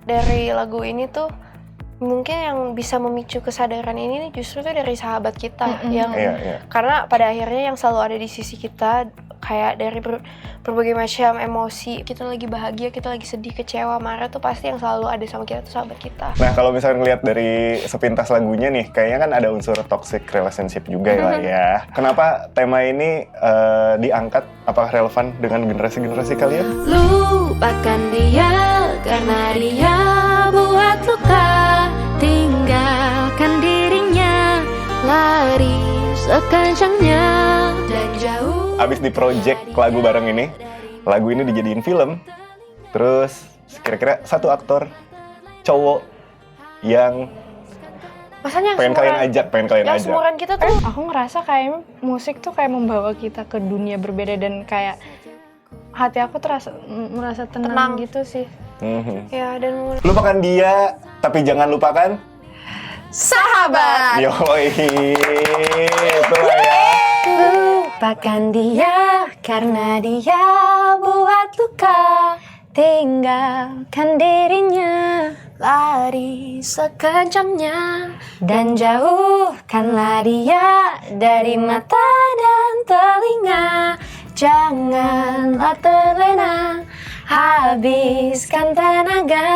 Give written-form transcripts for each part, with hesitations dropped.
dari lagu ini tuh mungkin yang bisa memicu kesadaran ini nih justru tuh dari sahabat kita yang karena pada akhirnya yang selalu ada di sisi kita kayak dari berbagai macam emosi, kita lagi bahagia, kita lagi sedih, kecewa, marah tuh pasti yang selalu ada sama kita tuh sahabat kita. Nah kalau misalnya ngeliat dari sepintas lagunya nih, kayaknya kan ada unsur toxic relationship juga lah ya. Kenapa tema ini diangkat? Apakah relevan dengan generasi-generasi kalian? Lupakan dia karena dia buat luka, tinggalkan dirinya, lari sekencangnya dan jauh. Abis di project lagu bareng ini, lagu ini dijadiin film. Terus kira-kira satu aktor cowok yang pengen kalian ajak. Yang seumuran kita tuh. Aku ngerasa kayak musik tuh kayak membawa kita ke dunia berbeda dan kayak hati aku merasa tenang gitu sih. Ya, dan lupakan dia, tapi jangan lupakan sahabat. Yoi, itulah ya. Lupakan dia karena dia buat luka, tinggalkan dirinya, lari sekencangnya dan jauhkanlah dia dari mata dan telinga. Janganlah terlena, habiskan tenaga.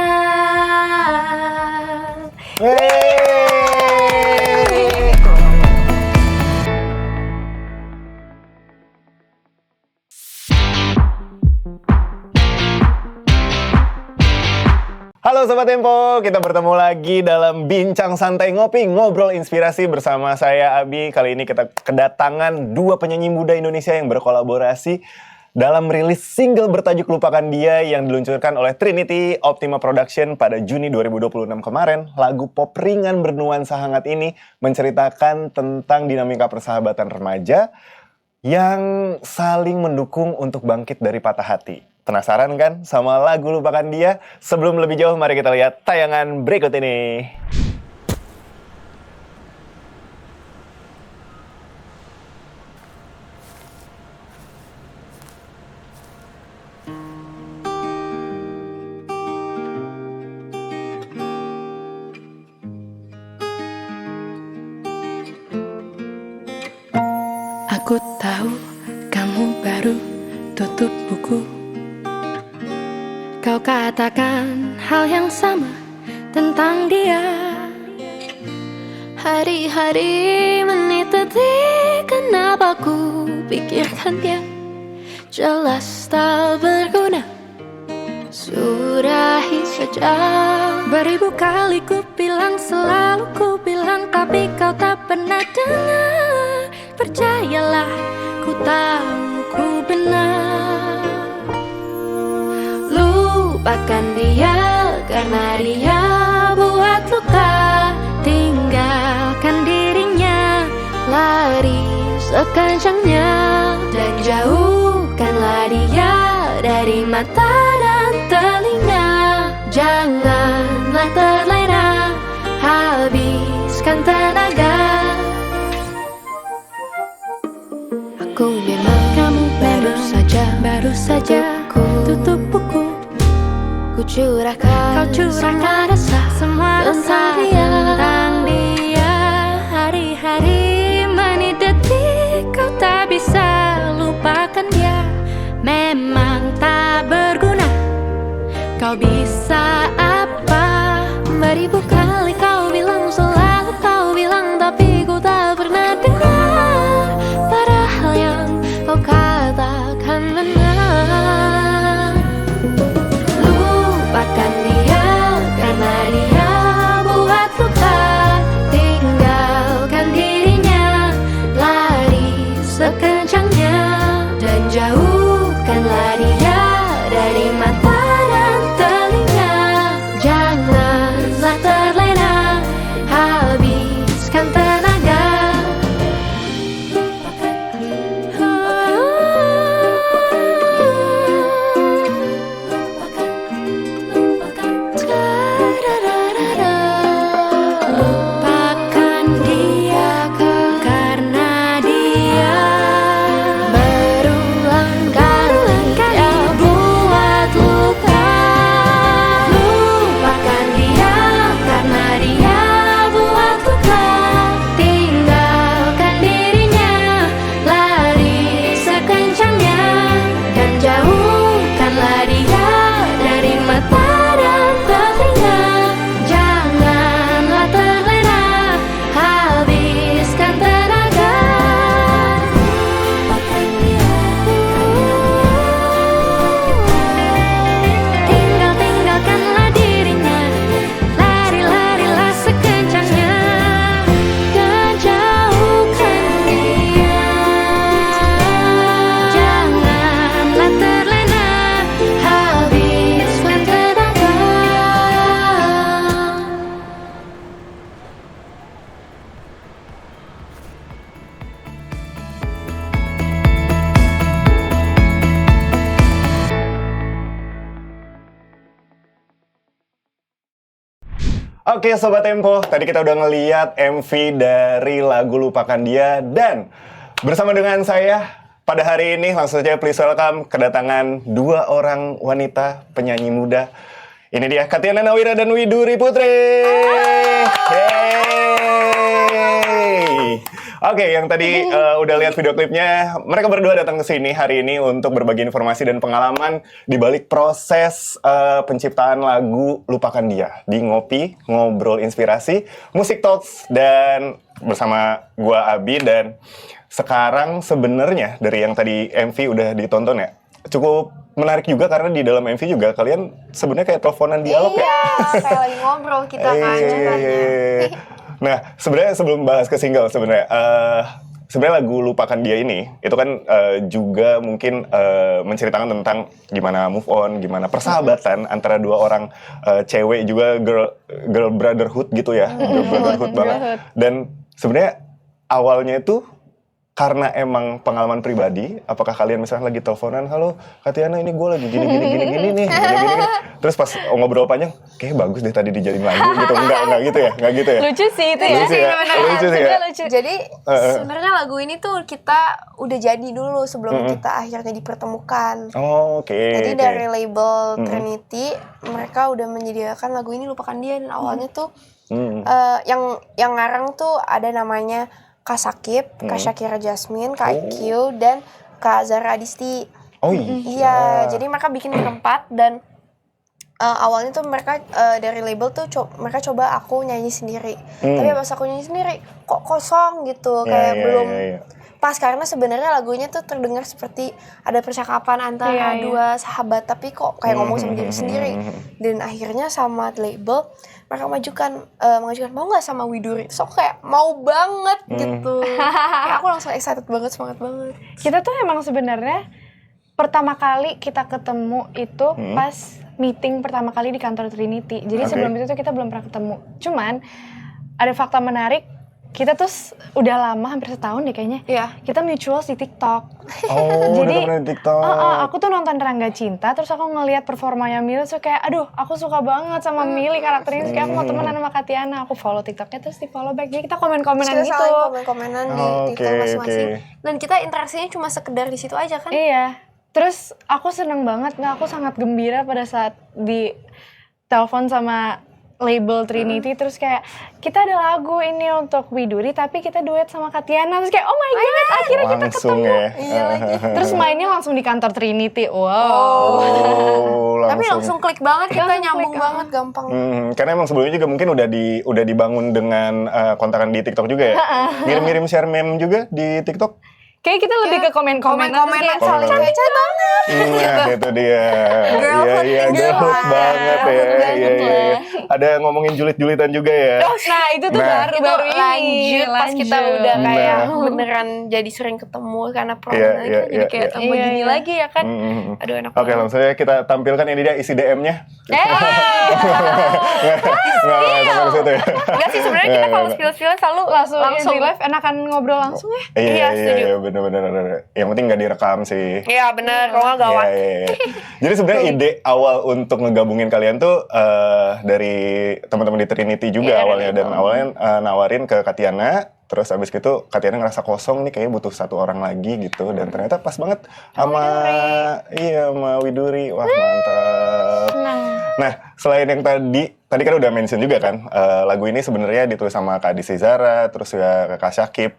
Halo Sobat Tempo, kita bertemu lagi dalam Bincang Santai Ngopi, Ngobrol Inspirasi bersama saya Abi. Kali ini kita kedatangan dua penyanyi muda Indonesia yang berkolaborasi dalam rilis single bertajuk Lupakan Dia yang diluncurkan oleh Trinity Optima Production pada Juni 2026 kemarin. Lagu pop ringan bernuansa hangat ini menceritakan tentang dinamika persahabatan remaja yang saling mendukung untuk bangkit dari patah hati. Penasaran kan sama lagu Lupakan Dia? Sebelum lebih jauh, mari kita lihat tayangan berikut ini. Aku tahu kamu baru tutup buku. Kau katakan hal yang sama tentang dia. Hari-hari, menit, detik, kenapa ku pikirkan dia? Jelas tak berguna, sudahi saja. Beribu kali ku bilang, selalu ku bilang, tapi kau tak pernah dengar. Percayalah, ku tahu ku benar. Lupakan dia karena dia buat luka, tinggalkan dirinya, lari sekencangnya dan jauhkanlah dia dari mata dan telinga. Janganlah terlena, habiskan tenaga. Aku memang kamu baru saja ku tutup buku. Ku curahkan semua rasa tentang dia. Hari-hari, menit, detik, kau tak bisa lupakan dia. Memang tak berguna, kau bisa apa? Beribu kali kau bilang, selalu kau bilang, tapi ku tak pernah dengar. Padahal yang kau katakan benar. Lupakan dia karena dia buat Oke Sobat Tempo, tadi kita udah ngeliat MV dari lagu Lupakan Dia. Dan bersama dengan saya pada hari ini langsung saja please welcome kedatangan dua orang wanita penyanyi muda. Ini dia Katyana Nawira dan Widuri Putri. Oke, yang tadi udah lihat video klipnya, mereka berdua datang ke sini hari ini untuk berbagi informasi dan pengalaman di balik proses penciptaan lagu Lupakan Dia di Ngopi, Ngobrol Inspirasi, Musik Talks, dan bersama gua Abi. Dan sekarang sebenarnya dari yang tadi MV udah ditonton ya, cukup menarik juga karena di dalam MV juga kalian sebenarnya kayak teleponan dialog ya. Iya, kayak lagi ngobrol kita kan ceritanya. Nah, sebenarnya sebelum bahas ke single sebenarnya lagu Lupakan Dia ini itu kan juga mungkin menceritakan tentang gimana move on, gimana persahabatan antara dua orang cewek juga girl brotherhood gitu ya, girl brotherhood banget. Dan sebenarnya awalnya itu karena emang pengalaman pribadi, apakah kalian misalnya lagi teleponan, halo Katyana ini gue lagi gini nih, gini. Terus pas ngobrol panjang, kayak bagus deh tadi dijadiin lagu gitu, enggak gitu ya, Lucu sih itu ya. Lucu sih ya. Jadi sebenarnya lagu ini tuh kita udah jadi dulu sebelum kita akhirnya dipertemukan. Oh, oke. Jadi dari label Trinity, mereka udah menyediakan lagu ini Lupakan Dia. Dan awalnya tuh yang ngarang tuh ada namanya Kak Sakib, Kak Syakira Jasmine, Kak IQ, dan Kak Zara Adisti. Oh iya. Iya, jadi mereka bikin berempat. Dan awalnya tuh mereka dari label tuh mereka coba aku nyanyi sendiri. Tapi pas aku nyanyi sendiri kok kosong gitu, kayak belum pas, karena sebenarnya lagunya tuh terdengar seperti ada percakapan antara dua sahabat, tapi kok kayak ngomong sama diri sendiri. Dan akhirnya sama label mereka mengajukan mau nggak sama Widuri. So kayak mau banget gitu. Kayak aku langsung excited banget, semangat banget. Kita tuh emang sebenarnya pertama kali kita ketemu itu pas meeting pertama kali di kantor Trinity. Jadi sebelum itu tuh kita belum pernah ketemu. Cuman ada fakta menarik, kita tuh udah lama, hampir setahun deh kayaknya. Iya. Kita mutuals di TikTok. Oh, jadi udah di TikTok. Aku tuh nonton Rangga Cinta, terus aku ngelihat performanya Mili, terus kayak aduh, aku suka banget sama Mili karakternya, terus kayak aku mau temenan sama Katyana. Aku follow TikToknya, terus di follow back. Jadi kita komen-komenan gitu. Kita saling komen-komenan di TikTok masing-masing. Dan kita interaksinya cuma sekedar di situ aja kan? Iya. Terus aku seneng banget, aku sangat gembira pada saat di telepon sama label Trinity, terus kayak kita ada lagu ini untuk Widuri tapi kita duet sama Katyana, terus kayak oh my god, akhirnya kita ketemu ya. Iya lagi. Terus mainnya langsung di kantor Trinity. Tapi langsung klik banget, kita Langsung nyambung klik, banget, gampang. Karena emang sebelumnya juga mungkin udah dibangun dengan kontakan di TikTok juga ya. Ngirim-ngirim share meme juga di TikTok. Kayak kita lebih ke komen-komenan saling kayak cantik banget. Nah, itu dia. Iya, girlhood banget ya. Iya. Ada ngomongin julit-julitan juga ya. Nah, itu tuh baru ini. Lanjut pas kita udah kayak beneran jadi sering ketemu karena promo jadi kayak tambah gini lagi ya kan. Aduh enak banget. Oke, langsung saja kita tampilkan ini dia isi DM-nya. Nggak sampai situ ya. Enggak sih, sebenarnya kita kalau spill-spill selalu langsung di live, enakan ngobrol langsung ya. Iya, bener. Yang penting nggak direkam sih. Iya bener, kalau nggak gawat. Iya. Jadi sebenarnya ide awal untuk ngegabungin kalian tuh dari teman-teman di Trinity juga awalnya. Dan awalnya nawarin ke Katyana. Terus abis gitu Katyana ngerasa kosong nih, kayaknya butuh satu orang lagi gitu. Dan ternyata pas banget sama Widuri. Wah mantap. Nah selain yang tadi kan udah mention juga kan, lagu ini sebenarnya ditulis sama Kak Adisti Zara, terus juga Kak Syakib,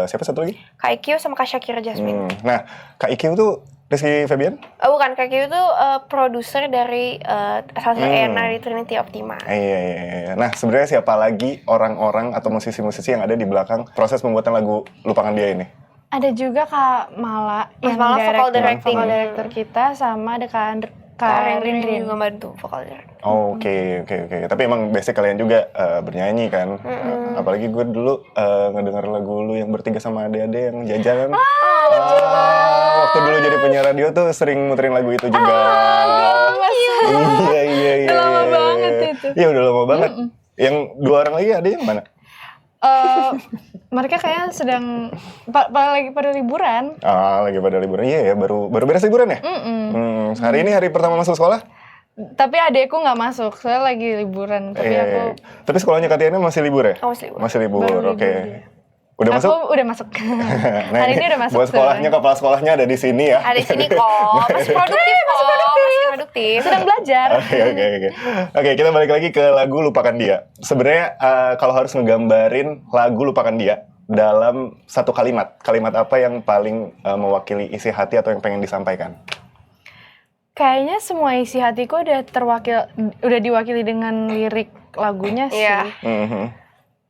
siapa satu lagi? Kak IQ sama Kak Syakira Jasmine. Nah Kak IQ tuh Rizky Febian? Bukan, Kak IQ tuh produser dari salah satu ENA di Trinity Optima. Iya. Nah sebenarnya siapa lagi orang-orang atau musisi-musisi yang ada di belakang proses pembuatan lagu Lupakan Dia ini? Ada juga Kak Mala yang vocal director kita, sama ada Kak Rindrin juga bantu vokal director. Oke. Tapi emang basic kalian juga bernyanyi kan? Apalagi gue dulu ngedenger lagu lu yang bertiga sama ade-ade yang jajan. Waktu dulu jadi penyiar radio tuh sering muterin lagu itu juga. Iya. Udah lama banget itu. Iya udah lama banget. Yang dua orang lagi ada yang mana? Mereka kayaknya sedang lagi pada liburan. Lagi pada liburan. Iya ya, baru beres liburan ya? Hari ini hari pertama masuk sekolah? Tapi adekku nggak masuk, soalnya lagi liburan. Tapi aku Tapi sekolahnya Katiana masih libur ya? Oh, masih libur. Masih libur, Baru oke. libur, Udah masuk? Aku udah masuk. Nah, Hari ini udah masuk. Buat sekolahnya, kepala sekolahnya ada di sini ya. Ada di sini kok, masih produktif kok, masih produktif. Sedang belajar. Oke, kita balik lagi ke lagu Lupakan Dia. Sebenarnya kalau harus ngegambarin lagu Lupakan Dia dalam satu kalimat apa yang paling mewakili isi hati atau yang pengen disampaikan? Kayaknya semua isi hatiku udah diwakili dengan lirik lagunya sih. Iya.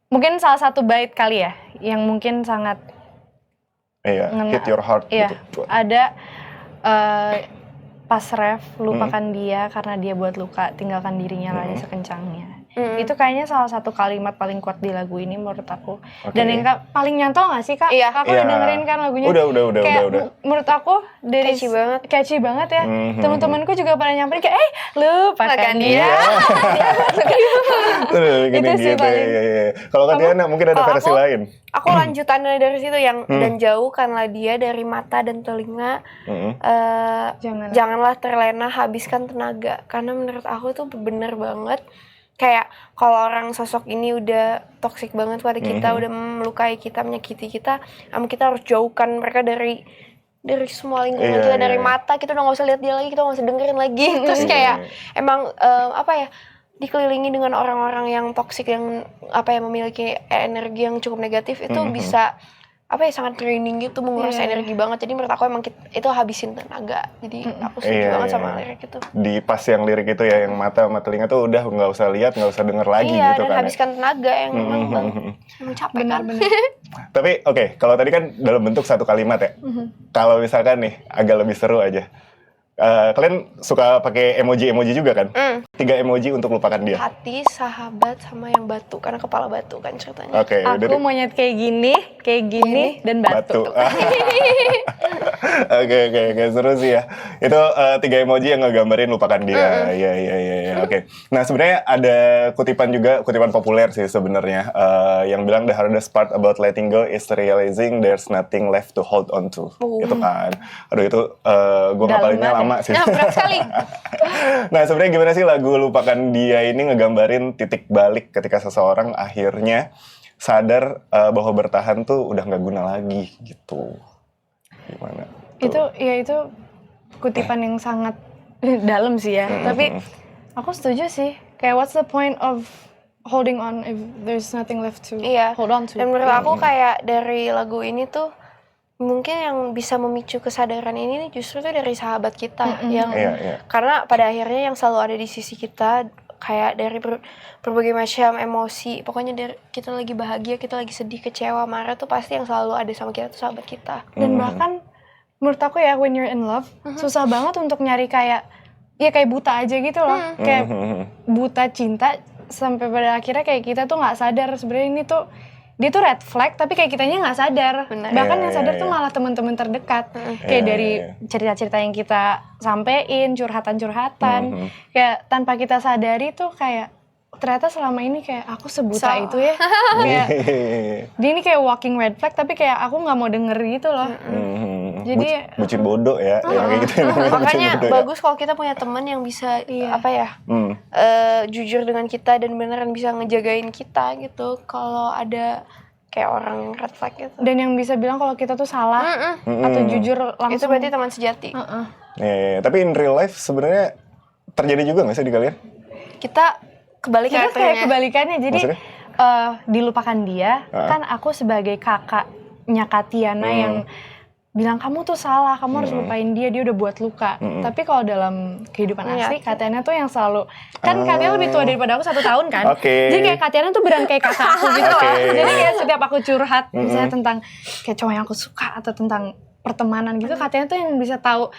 Mungkin salah satu bait kali ya, yang mungkin sangat hit your heart gitu. Ada pas ref, lupakan dia karena dia buat luka, tinggalkan dirinya lagi sekencangnya. Itu kayaknya salah satu kalimat paling kuat di lagu ini menurut aku. Dan yang paling nyantol gak sih Kak? Iya. Kakak udah dengerin kan lagunya? Udah. Menurut aku dari catchy banget ya. Teman-temanku juga pada nyamperin kayak lupakan dia. Itu sih paling. Kalau Katiana mungkin ada versi lain. Aku lanjutannya dari situ yang dan jauhkanlah dia dari mata dan telinga. Janganlah terlena, habiskan tenaga. Karena menurut aku tuh bener banget. Kayak kalau orang sosok ini udah toksik banget pada kita, udah melukai kita, menyakiti kita, kita harus jauhkan mereka dari semua lingkungan kita, dari mata kita udah nggak usah lihat dia lagi, kita nggak usah dengerin lagi. Terus kayak emang dikelilingi dengan orang-orang yang toksik, yang memiliki energi yang cukup negatif, itu bisa sangat draining gitu, menguras energi banget. Jadi menurut aku emang itu habisin tenaga. Jadi aku setuju banget sama lirik itu. Di pas yang lirik itu ya, yang mata sama telinga tuh udah nggak usah lihat, nggak usah denger lagi gitu dan kan. Habiskan tenaga yang emang capek kan. Tapi kalau tadi kan dalam bentuk satu kalimat ya. Kalau misalkan nih agak lebih seru aja. Kalian suka pakai emoji juga kan? 3 emoji untuk lupakan dia. Hati, sahabat, sama yang batu. Karena kepala batu kan ceritanya. Aku monyet kayak gini, dan batu. Oke, seru sih ya. Itu 3 emoji yang ngegambarin lupakan dia. Iya. Oke. Nah, sebenarnya ada kutipan populer sih sebenarnya yang bilang the hardest part about letting go is realizing there's nothing left to hold on to. Gitu kan. Aduh, itu gue ngapalinnya lama sih. Nah, berat sekali. Nah, sebenarnya gimana sih lagu Lupakan Dia ini ngegambarin titik balik ketika seseorang akhirnya sadar bahwa bertahan tuh udah nggak guna lagi gitu. Gimana? Itu kutipan yang sangat dalam sih ya. Tapi aku setuju sih. Kayak what's the point of holding on if there's nothing left to hold on to. Dan menurut aku kayak dari lagu ini tuh mungkin yang bisa memicu kesadaran ini justru tuh dari sahabat kita yang karena pada akhirnya yang selalu ada di sisi kita, kayak dari berbagai macam emosi, pokoknya dari kita lagi bahagia, kita lagi sedih, kecewa, marah, tuh pasti yang selalu ada sama kita tuh sahabat kita. Dan bahkan menurut aku ya, when you're in love susah banget untuk nyari kayak buta aja gitu loh. Kayak buta cinta sampai pada akhirnya kayak kita tuh nggak sadar sebenarnya ini tuh dia tuh red flag, tapi kayak kitanya nggak sadar. Bahkan yang sadar tuh malah teman-teman terdekat. Kayak dari cerita-cerita yang kita sampein, curhatan-curhatan. Kayak tanpa kita sadari tuh kayak ternyata selama ini kayak aku sebuta itu ya. Kayak dia ini kayak walking red flag, tapi kayak aku nggak mau denger gitu loh. Jadi bucin bodoh ya, kayak gitu. Makanya bagus kalau kita punya teman yang bisa jujur dengan kita dan beneran bisa ngejagain kita gitu. Kalau ada kayak orang red flag gitu. Dan yang bisa bilang kalau kita tuh salah atau jujur langsung. Itu berarti teman sejati. Tapi in real life sebenarnya terjadi juga nggak sih di kalian? Kita kebalikannya. Kita kayak kebalikannya. Jadi dilupakan dia, kan aku sebagai kakaknya Katiana yang bilang kamu tuh salah, kamu harus lupain dia udah buat luka. Tapi kalau dalam kehidupan asli, Katiana tuh yang selalu, kan Katiana lebih tua daripada aku 1 tahun kan. Jadi kayak Katiana tuh beran kayak kakak aku gitu loh. Jadi kayak setiap aku curhat misalnya tentang kayak cowok yang aku suka atau tentang pertemanan gitu, Katiana tuh yang bisa tahu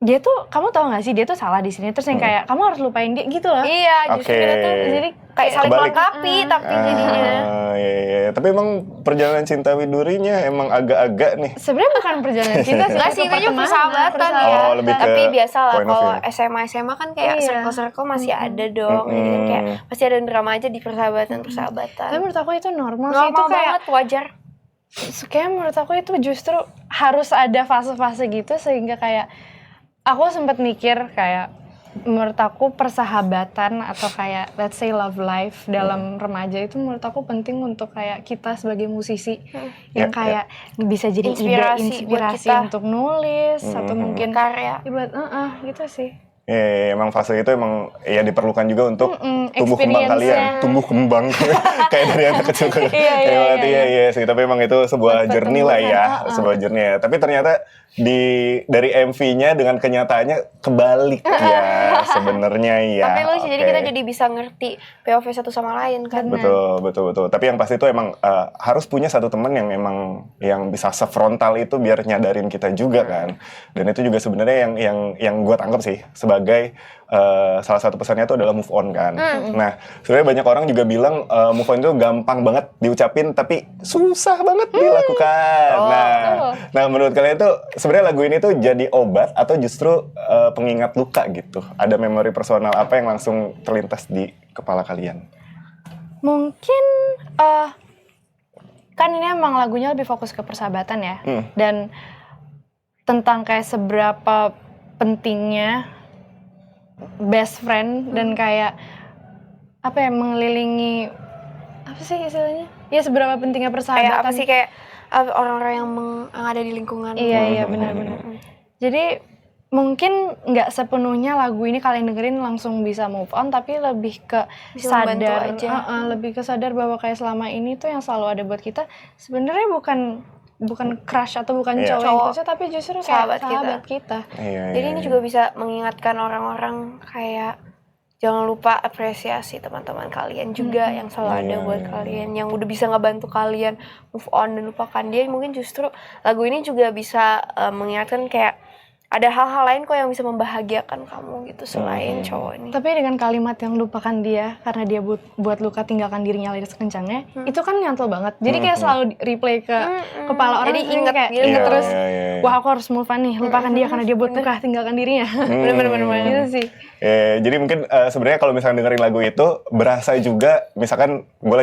dia tuh, kamu tahu nggak sih dia tuh salah di sini, terus yang kayak kamu harus lupain dia gitu loh. Iya, justru kita tuh jadi kayak saling melengkapi tapi jadinya. Tapi emang perjalanan cinta widurinya emang agak-agak nih. Sebenarnya bukan perjalanan cinta sih, itu persahabatan ya. Tapi biasalah kalau SMA kan kayak circle-circle masih ada dong. Jadi kan kayak pasti ada drama aja di persahabatan. Tapi menurut aku itu normal sih, itu kayak banget, wajar. Kayak menurut aku itu justru harus ada fase-fase gitu, sehingga kayak aku sempat mikir kayak menurut aku persahabatan atau kayak let's say love life dalam remaja itu menurut aku penting untuk kayak kita sebagai musisi yang kayak bisa jadi inspirasi inspirasi untuk nulis atau mungkin karya. buat gitu sih. Emang fase itu emang ya diperlukan juga untuk tumbuh kembang kalian, tumbuh kembang kayak dari anak kecil ke iya sih. Tapi emang itu sebuah journey lah ya, sebuah journey ya. Tapi ternyata dari MV-nya dengan kenyataannya kebalik ya sebenarnya ya. Tapi lucu, jadi kita jadi bisa ngerti POV satu sama lain kan. Betul. Tapi yang pasti itu emang harus punya satu teman yang emang yang bisa sefrontal itu biar nyadarin kita juga kan. Dan itu juga sebenarnya yang gue tangkap sih sebagai salah satu pesannya itu adalah move on kan. Nah, sebenarnya banyak orang juga bilang move on itu gampang banget diucapin tapi susah banget dilakukan. Nah, menurut kalian itu sebenarnya lagu ini tuh jadi obat atau justru pengingat luka gitu? Ada memori personal apa yang langsung terlintas di kepala kalian? Mungkin kan ini emang lagunya lebih fokus ke persahabatan ya. Dan tentang kayak seberapa pentingnya best friend dan kayak apa ya, mengelilingi apa sih istilahnya? Ya seberapa pentingnya persahabatan. Kayak apa sih, kayak orang-orang yang ada di lingkungan. Iya benar-benar. Jadi mungkin nggak sepenuhnya lagu ini kalian dengerin langsung bisa move on, tapi lebih ke bisa sadar aja. Lebih ke sadar bahwa kayak selama ini tuh yang selalu ada buat kita sebenarnya bukan crush atau bukan cowok yang kita, tapi justru kayak sahabat kita. Jadi ini juga bisa mengingatkan orang-orang kayak jangan lupa apresiasi teman-teman kalian juga yang selalu ada buat kalian, yang udah bisa ngebantu kalian move on dan lupakan dia. Mungkin justru lagu ini juga bisa mengingatkan kayak ada hal-hal lain kok yang bisa membahagiakan kamu gitu selain cowok ini. Tapi dengan kalimat yang lupakan dia karena dia buat luka tinggalkan dirinya lagi sekencangnya, itu kan nyantol banget. Jadi kayak selalu replay ke kepala orang. Jadi inget terus, wah aku harus move on nih, lupakan dia karena dia buat luka tinggalkan dirinya. Bener-bener gitu sih. Jadi mungkin sebenarnya kalau misalnya dengerin lagu itu berasa juga, misalkan gue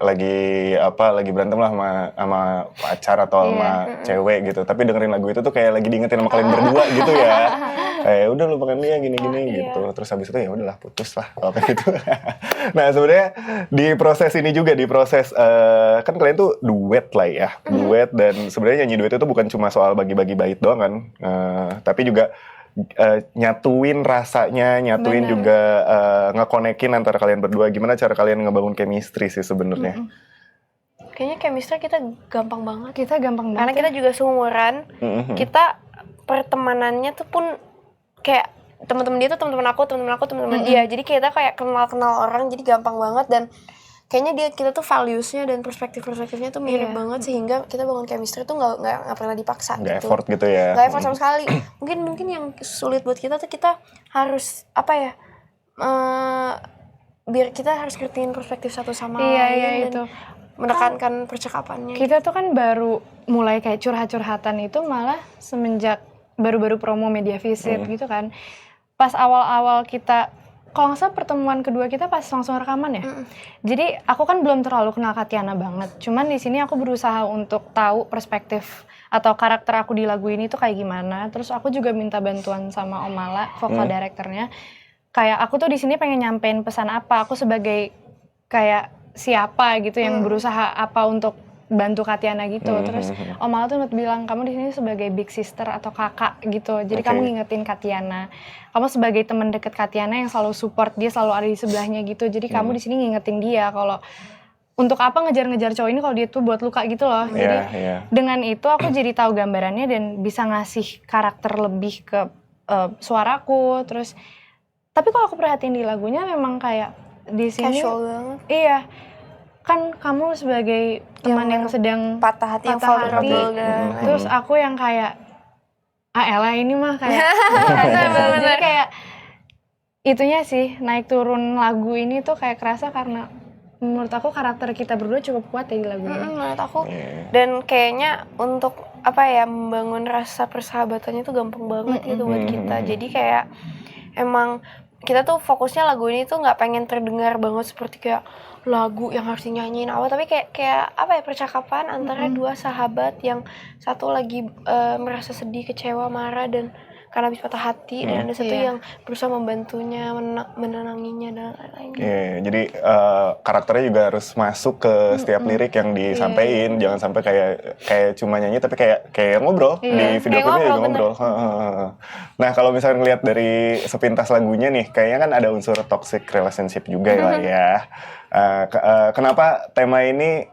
lagi berantem lah sama pacar atau sama cewek gitu, tapi dengerin lagu itu tuh kayak lagi diingetin sama kalian berdua gitu ya. Kayak udah lupakan dia gini-gini gitu. Terus habis itu ya udahlah putus lah kalau kayak gitu. Nah, sebenarnya di proses ini juga kan kalian tuh duet lah ya. Duet, dan sebenarnya nyanyi duet itu bukan cuma soal bagi-bagi bait doang kan. Tapi juga nyatuin rasanya, juga ngekonekin antara kalian berdua. Gimana cara kalian ngebangun chemistry sih sebenarnya? Kayaknya chemistry kita gampang banget. Karena kita juga seumuran. Kita pertemanannya tuh pun kayak teman-teman dia tuh teman-teman dia. Jadi kita kayak kenal orang, jadi gampang banget. Dan kayaknya kita tuh values-nya dan perspektifnya tuh mirip banget, sehingga kita bangun chemistry tuh nggak pernah dipaksa. Nggak effort gitu ya. Nggak effort sama sekali. Mungkin yang sulit buat kita tuh kita harus biar kita harus ngertiin perspektif satu sama lain dan menekankan percakapannya. Kita tuh kan baru mulai kayak curhat-curhatan itu malah semenjak baru-baru promo Media Visit gitu kan. Pas awal-awal kita, kalau nggak salah pertemuan kedua kita pas langsung rekaman ya. Jadi aku kan belum terlalu kenal Katiana banget. Cuman di sini aku berusaha untuk tahu perspektif atau karakter aku di lagu ini tuh kayak gimana. Terus aku juga minta bantuan sama Om Mala, vocal directornya. Kayak aku tuh di sini pengen nyampein pesan apa. Aku sebagai kayak siapa gitu yang berusaha apa untuk bantu Katiana gitu. Terus Om Mala tuh bilang, kamu di sini sebagai big sister atau kakak gitu. Jadi kamu ngingetin Katiana. Kamu sebagai teman deket Katiana yang selalu support dia, selalu ada di sebelahnya gitu. Jadi kamu di sini ngingetin dia kalau untuk apa ngejar-ngejar cowok ini kalau dia tuh buat luka gitu loh. Jadi dengan itu aku jadi tahu gambarannya dan bisa ngasih karakter lebih ke suaraku. Terus tapi kalau aku perhatiin di lagunya memang kayak di sini casual banget. Iya. Kan kamu sebagai teman yang sedang patah hati, terus aku yang kayak elah ini mah kayak jadi kayak itunya sih naik turun lagu ini tuh kayak kerasa karena menurut aku karakter kita berdua cukup kuat ya di lagu ini. Menurut aku dan kayaknya untuk membangun rasa persahabatannya tuh gampang banget gitu buat kita. Jadi kayak emang kita tuh fokusnya lagu ini tuh nggak pengen terdengar banget seperti kayak lagu yang harus dinyanyiin awal, tapi kayak percakapan antara dua sahabat yang satu lagi merasa sedih, kecewa, marah, dan karena habis patah hati, dan ada satu yang berusaha membantunya, menenanginya dan lain-lain. Jadi karakternya juga harus masuk ke setiap lirik yang disampaikan, jangan sampai kayak cuma nyanyi tapi kayak ngobrol di video klipnya juga ngobrol. Nah kalau misalnya ngelihat dari sepintas lagunya nih, kayaknya kan ada unsur toxic relationship juga ya. Kenapa tema ini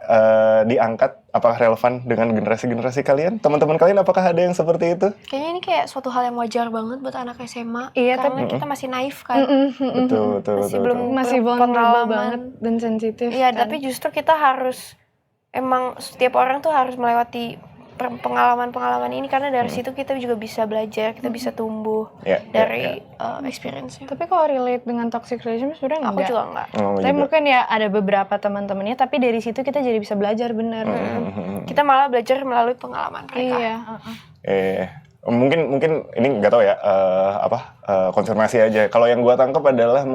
diangkat? Apakah relevan dengan generasi-generasi kalian? Teman-teman kalian apakah ada yang seperti itu? Kayaknya ini kayak suatu hal yang wajar banget buat anak SMA. Iya, karena kita masih naif kan. Betul. Masih vulnerable banget dan sensitif. Iya, kan? tapi justru kita harus, emang setiap orang tuh harus melewati pengalaman-pengalaman ini, karena dari situ kita juga bisa belajar, kita bisa tumbuh dari experience-nya. Tapi kalau relate dengan toxic relationship sebenarnya enggak. Aku juga enggak. Tapi mungkin ya ada beberapa teman-temannya, tapi dari situ kita jadi bisa belajar bener. Kita malah belajar melalui pengalaman mereka. Iya. Mungkin ini nggak tahu ya, konfirmasi aja. Kalau yang gua tangkap adalah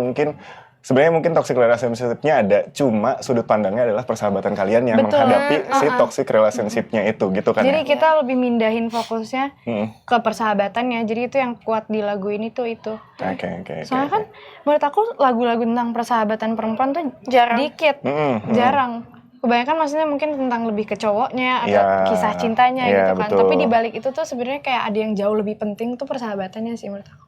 sebenarnya toxic relationship-nya ada, cuma sudut pandangnya adalah persahabatan kalian yang menghadapi si toxic relationship-nya itu, gitu kan. Jadi kita lebih mindahin fokusnya ke persahabatannya. Jadi itu yang kuat di lagu ini tuh itu. Oke. Soalnya kan menurut aku lagu-lagu tentang persahabatan perempuan tuh dikit, jarang. Kebanyakan maksudnya mungkin tentang lebih ke cowoknya atau kisah cintanya gitu kan. Betul. Tapi di balik itu tuh sebenarnya kayak ada yang jauh lebih penting tuh persahabatannya sih menurut aku.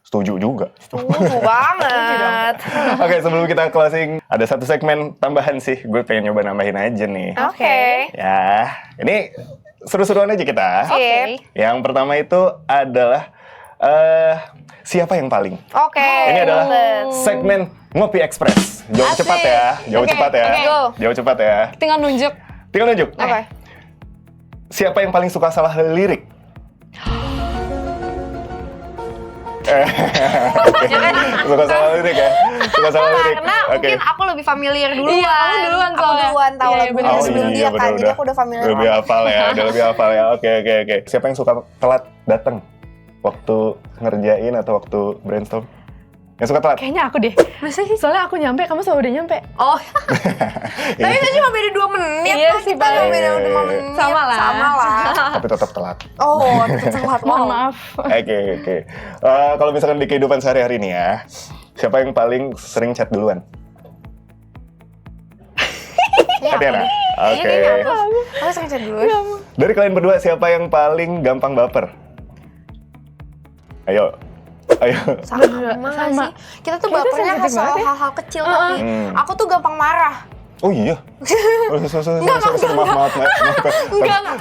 Setuju juga. Setuju banget. Oke, sebelum kita closing, ada satu segmen tambahan sih. Gue pengen nyoba nambahin aja nih. Oke. Ya, ini seru-seruan aja kita. Oke. Yang pertama itu adalah siapa yang paling? Oke. Ini adalah segmen Ngopi Express. Jawab cepat ya. Jawab cepat ya. Tinggal nunjuk. Oke. Siapa yang paling suka salah lirik? Suka salah lirik ya? Karena mungkin aku lebih familiar duluan. Iya, aku duluan Aku duluan tahu lagunya sebelum dia kan. Jadi aku udah familiar. Lebih hafal ya. Oke. Siapa yang suka telat datang waktu ngerjain atau waktu brainstorm? Yang suka telat? Kayaknya aku deh. Soalnya aku nyampe, kamu selalu udah nyampe. Oh. Tapi itu cuma beda 2 menit. Iya lah, sih, kita cuma beda 5 menit. Sama lah. Tapi tetap telat. Oh, tetap telat. Mohon maaf. Oke. Kalau misalkan di kehidupan sehari-hari nih ya, siapa yang paling sering chat duluan? Tatiana. Oke. Aku sering chat duluan. Dari kalian berdua siapa yang paling gampang baper? Ayo. Sama sih. Kita tuh bapernya soal hal-hal kecil, tapi aku tuh gampang marah. Oh iya? Maaf.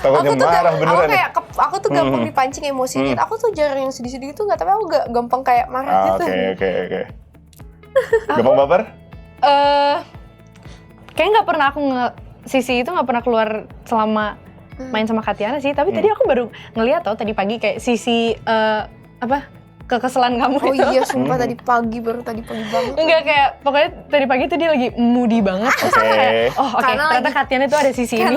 Takutnya marah beneran. Aku tuh gampang dipancing emosi. Aku tuh jarang yang sedih-sedih itu tapi aku gak gampang kayak marah gitu. Oke. Gampang baper? Kayaknya nggak pernah Sisi itu nggak pernah keluar selama main sama Katiana sih. Tapi tadi aku baru ngeliat tadi pagi kayak Sisi kekesalan kamu itu. Oh iya, sumpah tadi pagi banget. Enggak, kayak pokoknya tadi pagi tuh dia lagi moody banget. Ternyata Katiana itu ada sisi ini.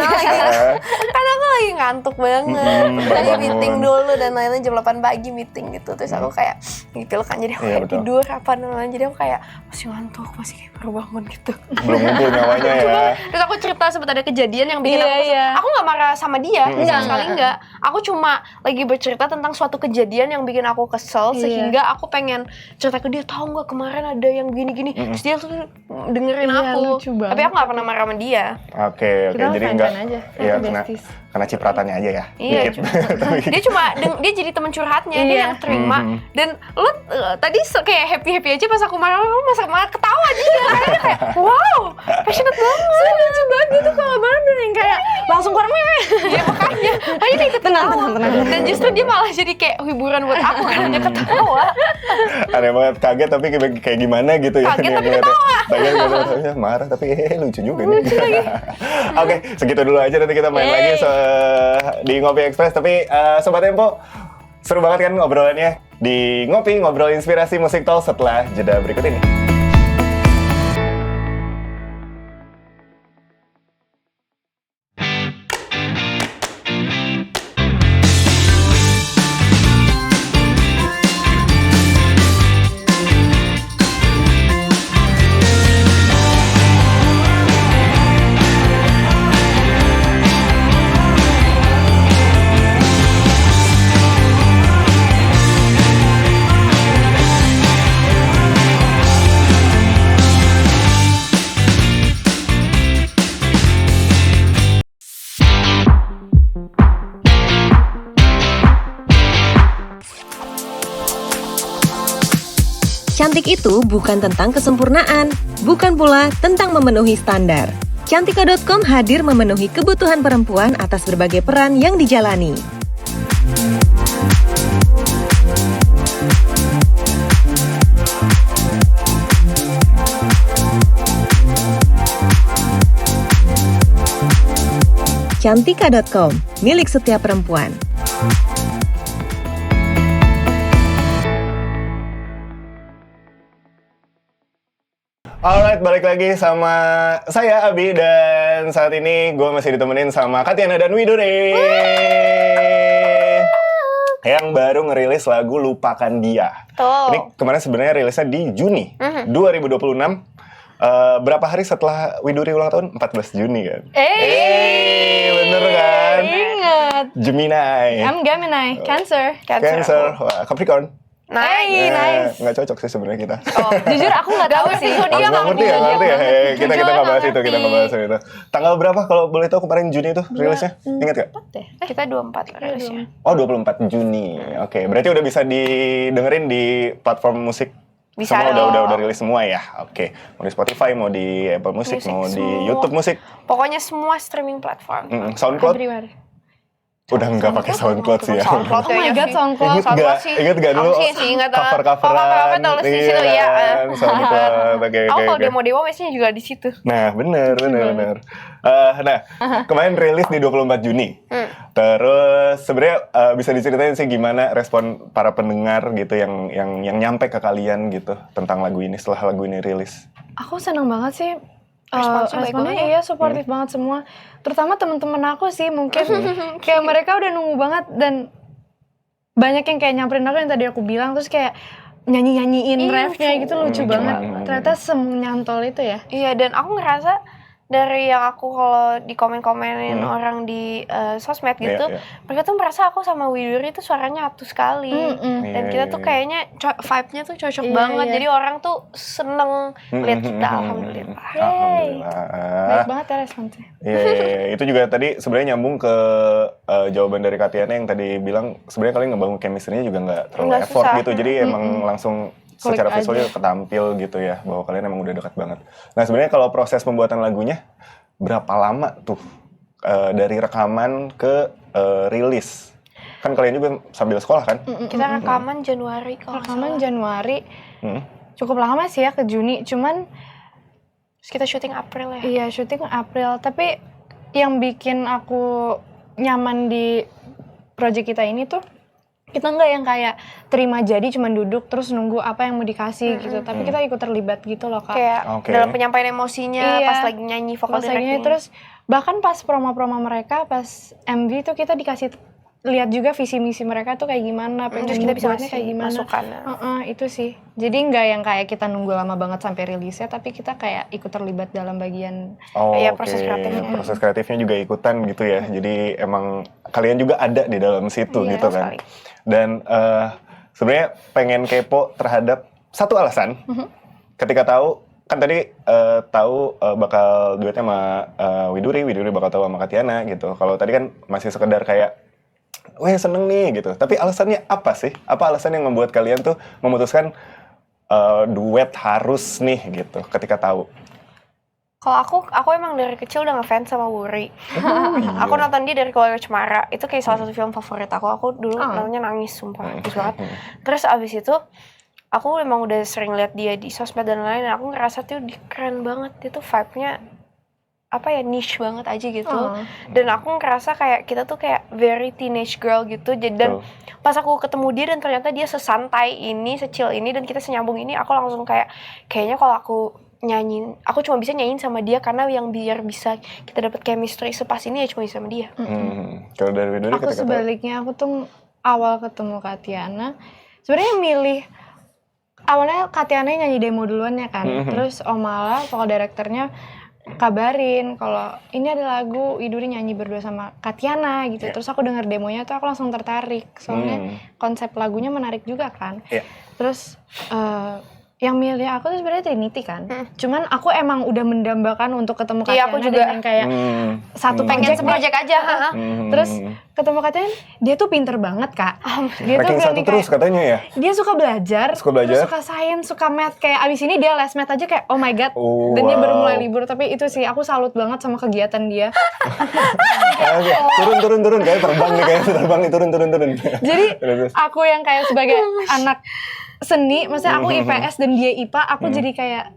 Karena aku lagi ngantuk banget. Tadi meeting dulu dan lain-lain jam 8 pagi meeting gitu. Terus aku kayak ngipil kan, jadi aku kayak tidur jadi aku kayak masih ngantuk, masih kayak baru bangun gitu. Belum ngumpul nyawanya ya. Terus aku cerita sempat ada kejadian yang bikin aku nggak marah sama dia, sama sekali nggak. Aku cuma lagi bercerita tentang suatu kejadian yang bikin aku kesel, sehingga aku pengen cerita ke dia, tahu nggak kemarin ada yang gini-gini. Terus dia tuh dengerin aku, tapi aku nggak pernah marah sama dia. Oke, jadi enggak aja. Iya, karena cipratannya aja ya. Iya, dia jadi teman curhatnya, dia yang terima. Dan lo tadi kayak happy aja pas aku marah, lo malah ketawa dia. Karena kayak wow, passionate banget. Lucu banget gitu kalau marah yang kayak langsung keluar meme. Ya makanya, dia ikut tenang. Dan justru dia malah jadi kayak hiburan buat aku karena dia ketawa. Aneh banget, kaget tapi kayak gimana gitu ya. Kaget tapi ketawa. Kaget marah tapi lucu juga nih. Oke, segitu dulu aja, nanti kita main lagi di Ngopi Express. Tapi Sobat Tempo, seru banget kan ngobrolannya di Ngopi, ngobrol inspirasi musik talk setelah jeda berikut ini. itu bukan tentang kesempurnaan, bukan pula tentang memenuhi standar. Cantika.com hadir memenuhi kebutuhan perempuan atas berbagai peran yang dijalani. Cantika.com, milik setiap perempuan. Alright, balik lagi sama saya Abi, dan saat ini gue masih ditemenin sama Katiana dan Widuri yang baru ngerilis lagu Lupakan Dia. Tuh. Ini kemarin sebenarnya rilisnya di Juni 2026. Berapa hari setelah Widuri ulang tahun? 14 Juni kan? Bener kan? Ingat. Gemini. I'm Gemini, Cancer. Wah, Capricorn. Nice. Nggak cocok sih sebenarnya kita. Oh, jujur aku nggak tahu sih. Dia nggak ngerti ya. Kita nggak bahas itu, Tanggal berapa kalau boleh tahu kemarin Juni itu rilisnya? Ingat nggak? Kita 24 rilisnya. Oh, 24 Juni. Oke, berarti udah bisa didengerin di platform musik. Bisa semua dong. udah rilis semua ya. Oke. Mau di Spotify, mau di Apple Music, mau di semua. YouTube Musik. Pokoknya semua streaming platform. SoundCloud. Everywhere. Udah nggak pakai SoundCloud sih ya. SoundCloud Oh my god, SoundCloud. Ingat nggak dulu ingat cover-coveran tulis di situ ya. SoundCloud. Oke. Aku kalau demo biasanya juga di situ. Nah, bener. Nah, kemarin rilis di 24 Juni. Terus sebenarnya bisa diceritain sih gimana respon para pendengar gitu yang nyampe ke kalian gitu tentang lagu ini setelah lagu ini rilis. Aku seneng banget sih. Responnya Responnya iya supportif banget semua. Terutama teman-teman aku sih mungkin kayak mereka udah nunggu banget, dan banyak yang kayak nyamperin aku yang tadi aku bilang, terus kayak nyanyiin refnya gitu, lucu banget. Ternyata semenyantol itu ya. Iya, dan aku ngerasa dari yang aku kalau di komen-komenin orang di sosmed gitu, mereka tuh merasa aku sama Widuri tuh suaranya nyatu sekali. Dan kita tuh kayaknya vibe-nya tuh cocok banget. Jadi orang tuh seneng lihat kita, alhamdulillah. Baik banget ya responsnya. Iya, itu juga tadi sebenarnya nyambung ke jawaban dari Katiana yang tadi bilang sebenarnya kalian ngebangun chemistry-nya juga nggak terlalu Nggak effort susah. gitu. Jadi emang langsung secara visualnya ketampil gitu ya, bahwa kalian emang udah dekat banget. Nah sebenarnya kalau proses pembuatan lagunya berapa lama tuh dari rekaman ke rilis? Kan kalian juga sambil sekolah kan? Kita rekaman Januari kalau nggak salah. Januari. Cukup lama sih ya ke Juni, cuman Terus kita syuting April ya. iya syuting April. Tapi yang bikin aku nyaman di project kita ini tuh, kita nggak yang kayak terima jadi cuman duduk terus nunggu apa yang mau dikasih gitu, tapi kita ikut terlibat gitu loh Kak. Kayak dalam penyampaian emosinya, pas lagi nyanyi vokal directing. Terus bahkan pas promo-promo mereka, pas MV tuh kita dikasih lihat juga visi misi mereka tuh kayak gimana, terus kita bisa buatnya kayak gimana. masukan. Itu sih. Jadi nggak yang kayak kita nunggu lama banget sampai rilisnya, tapi kita kayak ikut terlibat dalam bagian proses kreatifnya. Proses kreatifnya juga ikutan gitu ya. Jadi emang kalian juga ada di dalam situ gitu kan. Sekali. Dan sebenarnya pengen kepo terhadap satu alasan. Ketika tahu kan tadi tahu bakal duetnya sama Widuri bakal tahu sama Katiana gitu. Kalau tadi kan masih sekedar kayak weh seneng nih gitu. Tapi alasannya apa sih? Apa alasan yang membuat kalian tuh memutuskan duet harus nih gitu ketika tahu? Kalau aku emang dari kecil udah ngefans sama Wuri. Aku nonton dia dari Keluarga Cemara. Itu kayak salah satu film favorit aku. Aku dulu nontonnya nangis, sumpah. Nangis banget. Terus abis itu, aku emang udah sering lihat dia di sosmed dan lain-lain. Dan aku ngerasa tuh dia keren banget. Dia tuh vibe-nya niche banget aja gitu. Dan aku ngerasa kayak kita tuh kayak very teenage girl gitu. Dan pas aku ketemu dia dan ternyata dia sesantai ini, secil ini, dan kita senyambung ini, aku langsung kayaknya kalau aku nyanyiin, aku cuma bisa nyanyiin sama dia karena yang biar bisa kita dapat chemistry sepas ini ya cuma sama dia. Kalau dari Widuri aku sebaliknya, aku tuh awal ketemu Katiana sebenarnya awalnya Katiana nyanyi demo duluan ya kan. Terus Omala vokal direkturnya kabarin kalau ini ada lagu Widuri nyanyi berdua sama Katiana gitu. Terus aku denger demonya tuh aku langsung tertarik soalnya konsep lagunya menarik juga kan. Terus Yang milih aku tuh sebenarnya Trinity kan. Cuman aku emang udah mendambakan untuk ketemu Katiana. Iya, aku juga. Dan yang kayak satu pengen seprojek aja. Terus ketemu Katiana, dia tuh pinter banget Kak. Dia tuh Ranking 1 terus katanya ya? Dia suka belajar, Suka suka sains, suka math. Kayak abis ini dia les math aja kayak oh my god. Dan dia baru mulai libur. Tapi itu sih aku salut banget sama kegiatan dia. Turun kayak terbang nih, kayak terbang nih, turun. Jadi aku yang kayak sebagai anak seni, maksudnya aku IPS dan dia IPA, aku jadi kayak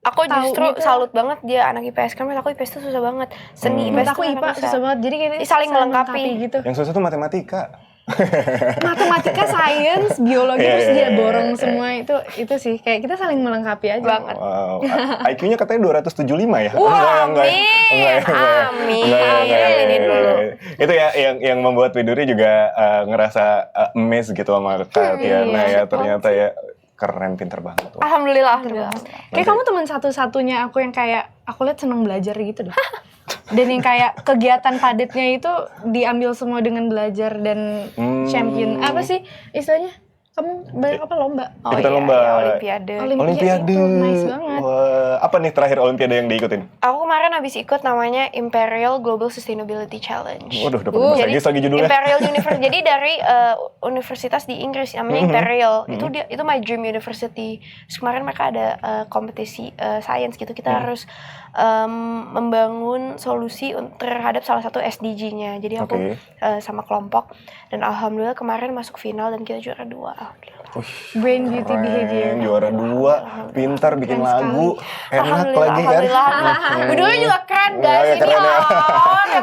aku justru gitu. salut banget dia anak IPS, kan aku IPS tuh susah banget. Seni IPS aku IPA susah banget. Jadi kayak saling melengkapi gitu. Yang susah tuh matematika. Matematika, sains, biologi terus dia borong semua itu sih kayak kita saling melengkapi aja banget. Wow. IQ-nya katanya 275 ya? Wah, amin. Ini dulu. Itu ya yang membuat Widuri juga ngerasa amazed gitu sama Katiana ya, ternyata ya keren, pinter banget. Alhamdulillah. Kayak kamu teman satu-satunya aku yang kayak aku lihat seneng belajar gitu deh. Dan yang kayak kegiatan padatnya itu diambil semua dengan belajar dan champion. Apa sih istilahnya? Kamu banyak apa lomba? Ikutan lomba. Ya, Olimpiade. Olimpiade. Itu nice banget. Wah, apa nih terakhir Olimpiade yang diikutin? Aku kemarin habis ikut namanya Imperial Global Sustainability Challenge. Waduh, dapat bahasa Inggris lagi judulnya. Imperial University. Jadi dari universitas di Inggris namanya Imperial. Itu my dream university. Terus kemarin mereka ada kompetisi science gitu. Kita harus membangun solusi terhadap salah satu SDG-nya. Jadi aku sama kelompok dan alhamdulillah kemarin masuk final dan kita juara 2. Brain beauty behavior. Juara 2, pintar bikin lagu, enak lagi kan. Dulu juga keren guys. Ini keren ya.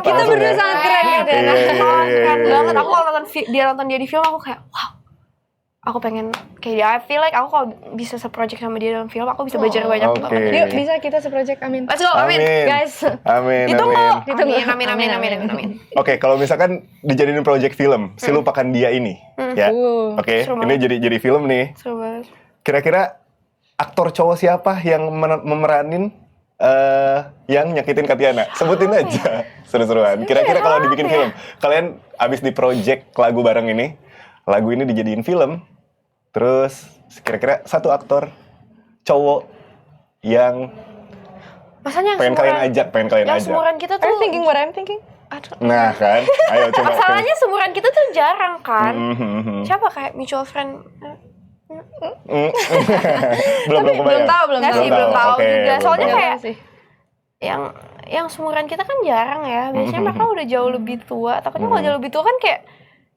Kita berdua sangat keren gitu. Keren banget. Aku kalau nonton dia di film aku kayak wow. Aku pengen kayak dia, I feel like aku kalau bisa seproject sama dia dalam film, aku bisa belajar banyak banget. Yuk bisa kita seproject, amin. Let's go, amin. Guys. Amin. Amin. Oke, kalau misalkan dijadiin project film, Si Lupakan Dia ini, ya. Oke, ini jadi film nih. Seru banget. Kira-kira aktor cowok siapa yang memeranin yang nyakitin Katiana? Sebutin aja. Seru-seruan. Kira-kira kalau dibikin film, kalian abis di project lagu bareng ini, lagu ini dijadiin film, terus kira-kira satu aktor cowok yang Masanya pengen kalian ajak. Yang seumuran kita tuh. I'm thinking. Nah kan, ayo coba. Masalahnya seumuran kita tuh jarang kan. Siapa kayak mutual friend? belum tahu juga. Soalnya belum. kayak yang seumuran kita kan jarang ya. Biasanya mereka udah jauh lebih tua. Takutnya kalau jauh lebih tua kan kayak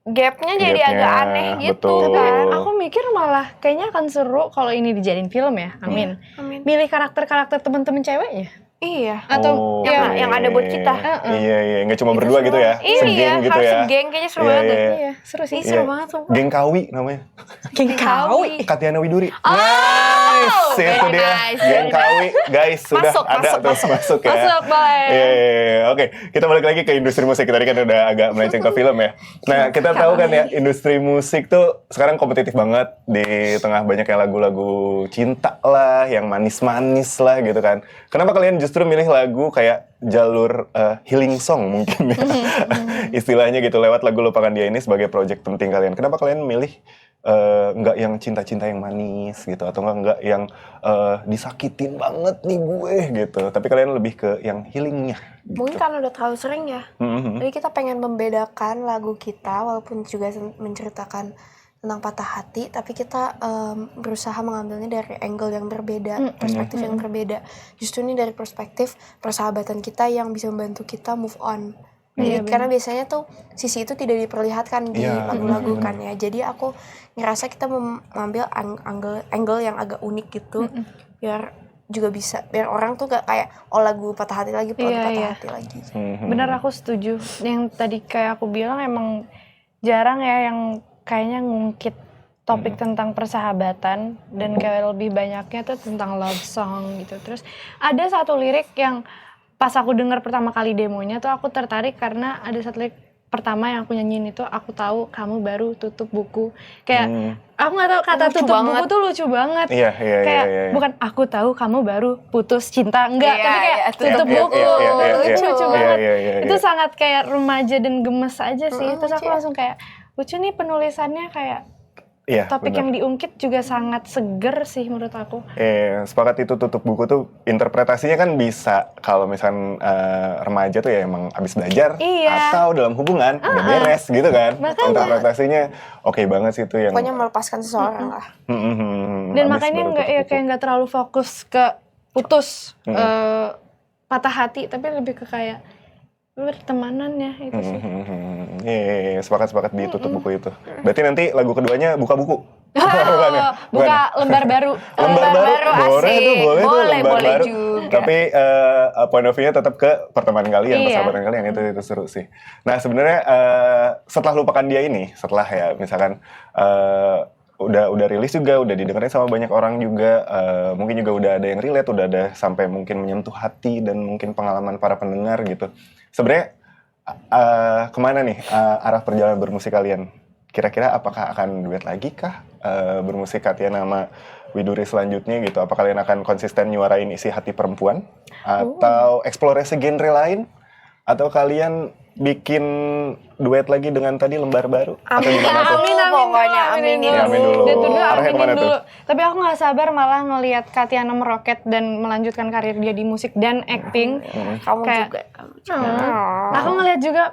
gapnya jadi agak aneh gitu. Betul. Aku mikir malah kayaknya akan seru kalau ini dijadiin film ya. Amin. Milih karakter-karakter teman-teman ceweknya. Iya. Atau yang ada buat kita. Iya, nggak cuma berdua gitu ya. Iya, gitu harus ya. segeng, kayaknya seru banget. Iya, seru sih. Seru banget sumpah. Geng Kawi namanya. Geng Kawi. Katiana Widuri. Nice, itu dia. Geng Kawi, guys, sudah ada terus masuk ya. Masuk, boleh. Iya. Oke, kita balik lagi ke industri musik. Tadi kan udah agak melenceng ke film ya. Nah, kita tahu kan ya, industri musik tuh sekarang kompetitif banget. Di tengah banyak yang lagu-lagu cinta lah, yang manis-manis lah gitu kan. Kenapa kalian justru milih lagu kayak jalur healing song mungkin ya? Istilahnya gitu, lewat lagu Lupakan Dia ini sebagai project penting kalian. Kenapa kalian milih nggak yang cinta-cinta yang manis gitu, atau nggak yang disakitin banget nih gue gitu, tapi kalian lebih ke yang healingnya gitu. Mungkin karena udah terlalu sering ya. Jadi kita pengen membedakan lagu kita, walaupun juga menceritakan tentang patah hati, tapi kita berusaha mengambilnya dari angle yang berbeda, perspektif yang berbeda. Justru ini dari perspektif persahabatan kita yang bisa membantu kita move on. Jadi karena biasanya tuh sisi itu tidak diperlihatkan di lagu-lagu kan ya. Jadi aku ngerasa kita mengambil angle yang agak unik gitu, biar juga bisa, biar orang tuh gak kayak lagu patah hati lagi, patah hati lagi. Bener, aku setuju. Yang tadi kayak aku bilang emang jarang ya yang kayaknya ngungkit topik tentang persahabatan, dan kayak lebih banyaknya tuh tentang love song gitu. Terus ada satu lirik yang pas aku dengar pertama kali demonya tuh aku tertarik karena ada satu lirik pertama yang aku nyanyiin itu, aku tahu kamu baru tutup buku. Kayak aku nggak tahu kata tutup buku tuh lucu banget. Kayak bukan aku tahu kamu baru putus cinta, enggak, tapi kayak tutup buku. Lucu banget. Itu sangat kayak remaja dan gemes aja sih. Terus aku langsung kayak lucu nih penulisannya, kayak topik yang diungkit juga sangat seger sih menurut aku. Sepakat itu. Tutup buku tuh interpretasinya kan bisa kalau misalkan remaja tuh ya emang abis belajar atau dalam hubungan udah beres gitu kan. Makanya. Interpretasinya oke banget sih itu yang Pokoknya melepaskan seseorang lah. Dan makanya kayak nggak terlalu fokus ke putus patah hati, tapi lebih ke kayak bertemanan ya itu sih. Sepakat di tutup buku itu. Berarti nanti lagu keduanya buka buku. Buka lembar baru. Lembar baru asik. boleh baru. Juga. Tapi point of view-nya tetap ke pertemanan kalian, persahabatan kalian, itu seru sih. Nah sebenarnya setelah lupakan dia ini, setelah ya misalkan udah rilis juga, udah didengerin sama banyak orang juga, mungkin juga udah ada yang relate, udah ada sampai mungkin menyentuh hati dan mungkin pengalaman para pendengar gitu. Sebenarnya kemana nih arah perjalanan bermusik kalian? Kira-kira apakah akan duet lagi kah bermusik Katyana sama Widuri selanjutnya gitu? Apa kalian akan konsisten nyuarain isi hati perempuan? Atau eksplorasi genre lain? Atau kalian bikin duet lagi dengan tadi lembar baru? Atau gimana tuh? Aminin dulu. Arahnya kemana tuh? Tapi aku nggak sabar malah ngelihat Katyana meroket dan melanjutkan karir dia di musik dan acting. Kamu kayak, juga. Aku ngelihat juga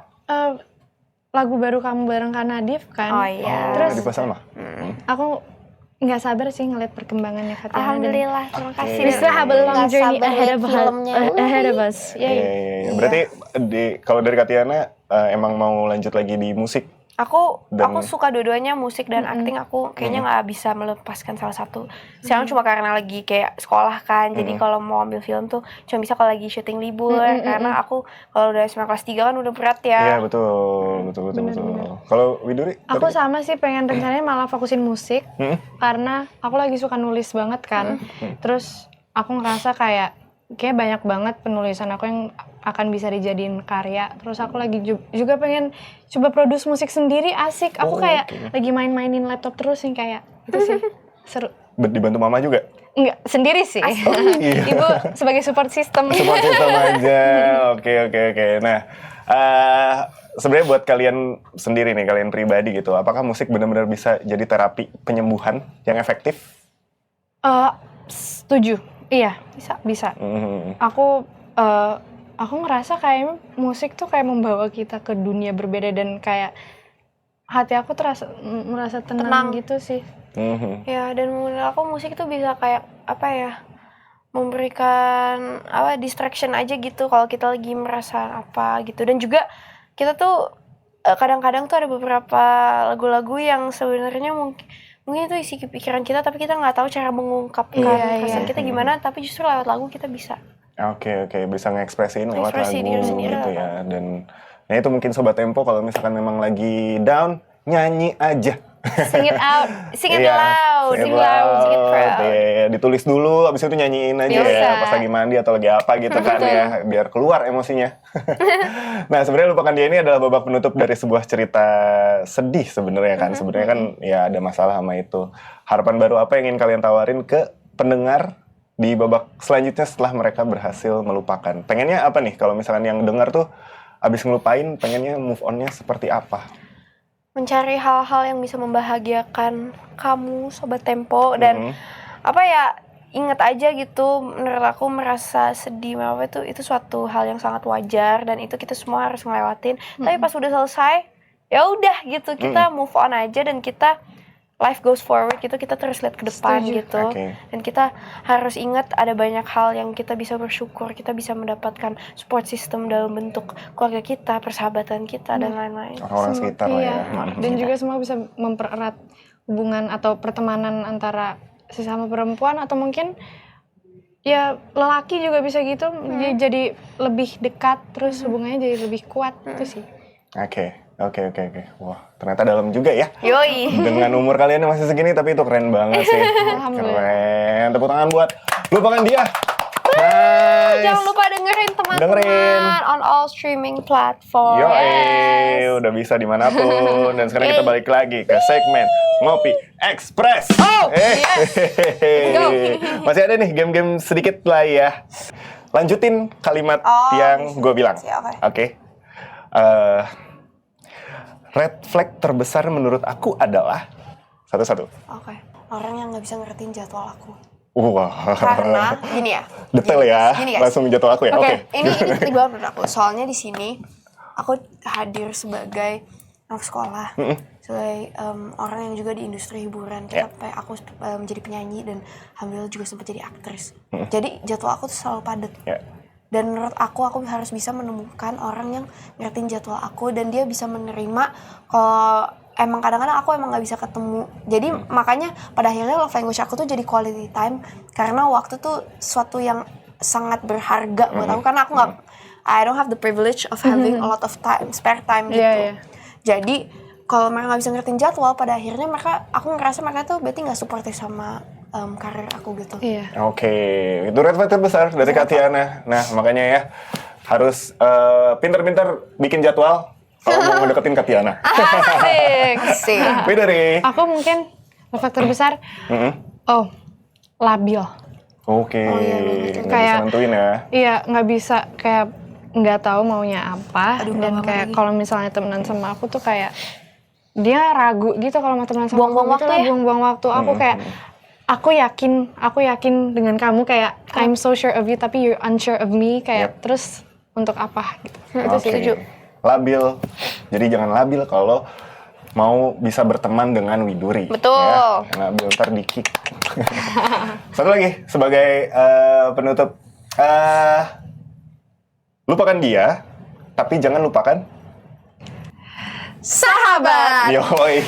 lagu baru kamu bareng Kak Nadif kan. Oh iya. Terus Nadif Salma. aku nggak sabar sih ngelihat perkembangannya Katyana. Alhamdulillah, terima kasih. We still have a long journey ahead of us. Iya. Berarti kalau dari Katyana emang mau lanjut lagi di musik? Aku suka dua-duanya, musik dan acting. Aku kayaknya nggak bisa melepaskan salah satu. Sekarang cuma karena lagi kayak sekolah kan. Jadi kalau mau ambil film tuh cuma bisa kalau lagi syuting libur. Karena aku kalau udah SMA kelas 3 kan udah berat ya. Iya betul. Kalau Widuri? Aku sama sih pengen rencananya malah fokusin musik. Karena aku lagi suka nulis banget kan. Terus aku ngerasa kayak banyak banget penulisan aku yang akan bisa dijadiin karya. Terus aku lagi juga pengen coba produce musik sendiri, asik. Aku lagi mainin laptop terus nih kayak itu sih seru. Dibantu mama juga? Enggak, sendiri sih. Ibu sebagai support system. Support system aja. Oke. Nah, sebenarnya buat kalian sendiri nih, kalian pribadi gitu, apakah musik benar-benar bisa jadi terapi penyembuhan yang efektif? Setuju. Iya, bisa. Aku ngerasa kayak musik tuh kayak membawa kita ke dunia berbeda dan kayak hati aku merasa tenang gitu sih. Ya, dan menurut aku musik tuh bisa kayak memberikan distraction aja gitu kalau kita lagi merasa apa gitu. Dan juga kita tuh kadang-kadang tuh ada beberapa lagu-lagu yang sebenarnya mungkin itu isi pikiran kita, tapi kita nggak tahu cara mengungkapkan perasaan kita gimana, tapi justru lewat lagu kita bisa. Oke, bisa ngekspresiin lewat lagu diri sendiri gitu ya. Dan itu mungkin Sobat Tempo kalau misalkan memang lagi down, nyanyi aja. Sing it out, sing it loud, sing it proud. Ditulis dulu, abis itu nyanyiin aja ya, pas lagi mandi atau lagi apa gitu kan ya, biar keluar emosinya. Nah sebenarnya Lupakan Dia ini adalah babak penutup dari sebuah cerita sedih sebenarnya kan. Sebenarnya kan ya ada masalah sama itu. Harapan baru apa yang ingin kalian tawarin ke pendengar di babak selanjutnya setelah mereka berhasil melupakan? Pengennya apa nih kalau misalkan yang dengar tuh abis ngelupain, pengennya move on-nya seperti apa? Mencari hal-hal yang bisa membahagiakan kamu, Sobat Tempo, dan ingat aja gitu. Menurut aku merasa sedih itu suatu hal yang sangat wajar dan itu kita semua harus ngelewatin. Tapi pas udah selesai, ya udah gitu, kita move on aja dan kita life goes forward gitu, kita terus lihat ke depan gitu. Dan kita harus ingat ada banyak hal yang kita bisa bersyukur, kita bisa mendapatkan support system dalam bentuk keluarga kita, persahabatan kita dan lain-lain. Orang-orang sekitar lah ya. Dan juga semua bisa mempererat hubungan atau pertemanan antara sesama perempuan atau mungkin ya lelaki juga bisa gitu, jadi lebih dekat, terus hubungannya jadi lebih kuat itu sih. Oke. Wah, ternyata dalam juga ya. Yoi. Dengan umur kalian yang masih segini, tapi itu keren banget sih. Keren. Tepuk tangan buat Lupakan Dia. Nice. Jangan lupa dengerin teman-teman on all streaming platform. Udah bisa dimanapun. Dan sekarang kita balik lagi ke segmen Ngopi Express. Masih ada nih game-game sedikit lah ya. Lanjutin kalimat yang gue bilang. Oke. Red flag terbesar menurut aku adalah Satu-satu. Oke. Orang yang nggak bisa ngertiin jadwal aku. Wah. Karena gini ya. Detail ya. Gini, guys. Langsung jadwal aku ya. Oke. Ini penting banget menurut aku. Soalnya di sini aku hadir sebagai anak sekolah, sebagai orang yang juga di industri hiburan. Sampai aku menjadi penyanyi dan alhamdulillah juga sempat jadi aktris. Jadi jadwal aku tuh selalu padat. Dan menurut aku harus bisa menemukan orang yang ngertiin jadwal aku dan dia bisa menerima kalau emang kadang-kadang aku emang nggak bisa ketemu. Jadi makanya pada akhirnya love language aku tuh jadi quality time, karena waktu tuh suatu yang sangat berharga buat aku, karena aku nggak I don't have the privilege of having a lot of time, spare time gitu. Jadi kalau mereka nggak bisa ngertiin jadwal, pada akhirnya aku ngerasa mereka tuh berarti nggak supportive sama karir aku gitu. Oke, itu red flag terbesar dari Kak Tiana. Nah makanya ya harus pintar-pintar bikin jadwal kalau mau deketin Kak Tiana. Asik. Widuri. Aku mungkin faktor besar, labil. Oke, nggak bisa nentuin ya. Iya, nggak bisa, kayak nggak tahu maunya apa. Dan kayak kalau misalnya temenan sama aku tuh kayak dia ragu gitu kalau mau temenan sama buang-buang aku. waktu ya? Buang-buang waktu. Aku kayak aku yakin dengan kamu, kayak I'm so sure of you tapi you're unsure of me, kayak terus untuk apa gitu. Itu setuju. Labil. Jadi jangan labil kalau mau bisa berteman dengan Widuri. Betul. Ya, labil ntar di-kick. Satu lagi sebagai penutup. Lupakan dia, tapi jangan lupakan sahabat. Yoi.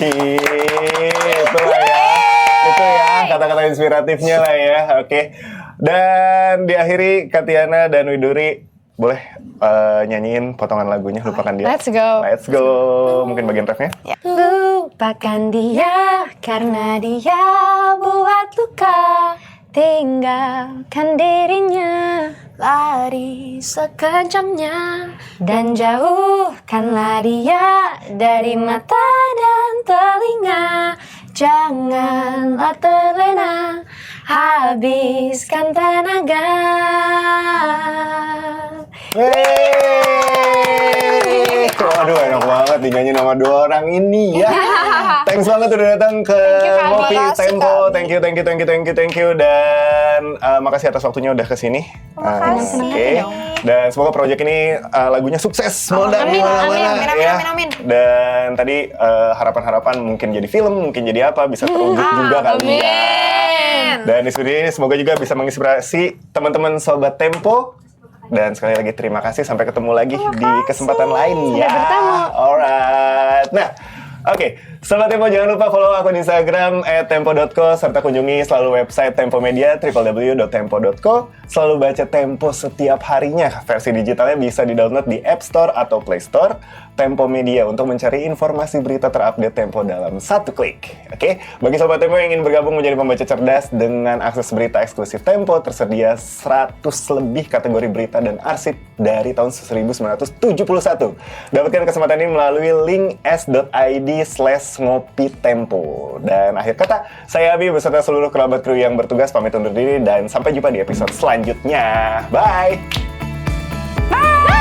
Itulah ya. Itu ya kata-kata inspiratifnya lah ya. Oke. Dan diakhiri Kak Tiana dan Widuri boleh nyanyiin potongan lagunya Lupakan Dia. Let's go. Let's go. Mungkin bagian refnya. Lupakan dia karena dia buat luka. Tinggalkan dirinya, Lari sekencangnya, dan jauhkanlah dia dari mata dan telinga. Janganlah terlena, habiskan tenaga. Waduh enak banget dinyanyiin sama dua orang ini ya. Thanks banget udah datang ke Ngopi Tempo. Thank you. Dan makasih atas waktunya udah kesini. Oke. Dan semoga proyek ini lagunya sukses. Meledak di mana-mana. Amin. Dan tadi harapan-harapan mungkin jadi film, mungkin jadi apa, bisa terwujud juga kali ya. Dan di sini semoga juga bisa menginspirasi teman-teman Sobat Tempo. Dan sekali lagi terima kasih, sampai ketemu lagi di kesempatan lain ya. Sampai bertemu. Alright. Nah, oke. Sobat Tempo jangan lupa follow akun Instagram @tempo.co serta kunjungi selalu website Tempo Media www.tempo.co. Selalu baca Tempo setiap harinya. Versi digitalnya bisa di-download di App Store atau Play Store. Tempo Media untuk mencari informasi berita terupdate Tempo dalam satu klik. Oke, bagi Sobat Tempo yang ingin bergabung menjadi pembaca cerdas dengan akses berita eksklusif Tempo, tersedia 100 lebih kategori berita dan arsip dari tahun 1971. Dapatkan kesempatan ini melalui link s.id/ngopi tempo. Dan akhir kata, saya Abi beserta seluruh kerabat kru yang bertugas pamit undur diri dan sampai jumpa di episode selanjutnya. Bye! Bye.